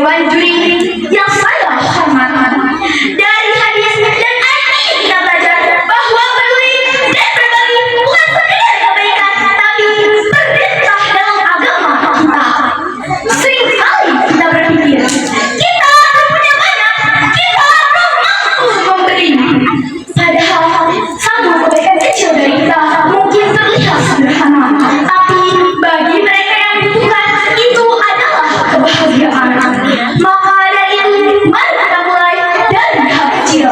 Dewan Juri yang saya hormati. Dari hadis dan ayat ini kita belajar bahwa peduli dan berbagi bukan sekedar kebaikan, tapi perintah dalam agama kita. Seringkali kita berpikir, kita punya banyak, kita belum mampu memberi. Padahal satu kebaikan kecil dari kita mungkin terlihat sederhana, tapi bagi mereka yang membutuhkan itu adalah kebahagiaan. Maka dari itu, mari kita mulai dari hal kecil,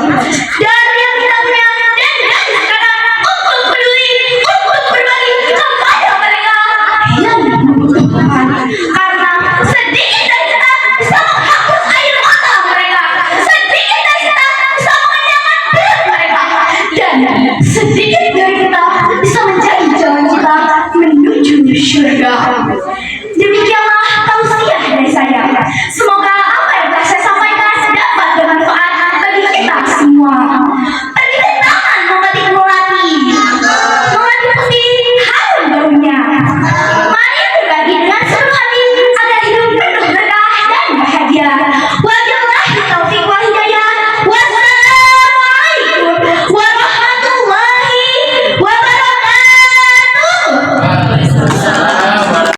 dari yang kita punya dan dari sekarang untuk peduli, untuk berbagi kepada mereka yang membutuhkan. Karena sedikit dari kita bisa menghapus air mata mereka, sedikit dari kita bisa mengenyangkan perut mereka, dan sedikit dari kita bisa menjadi jalan kita menuju surga.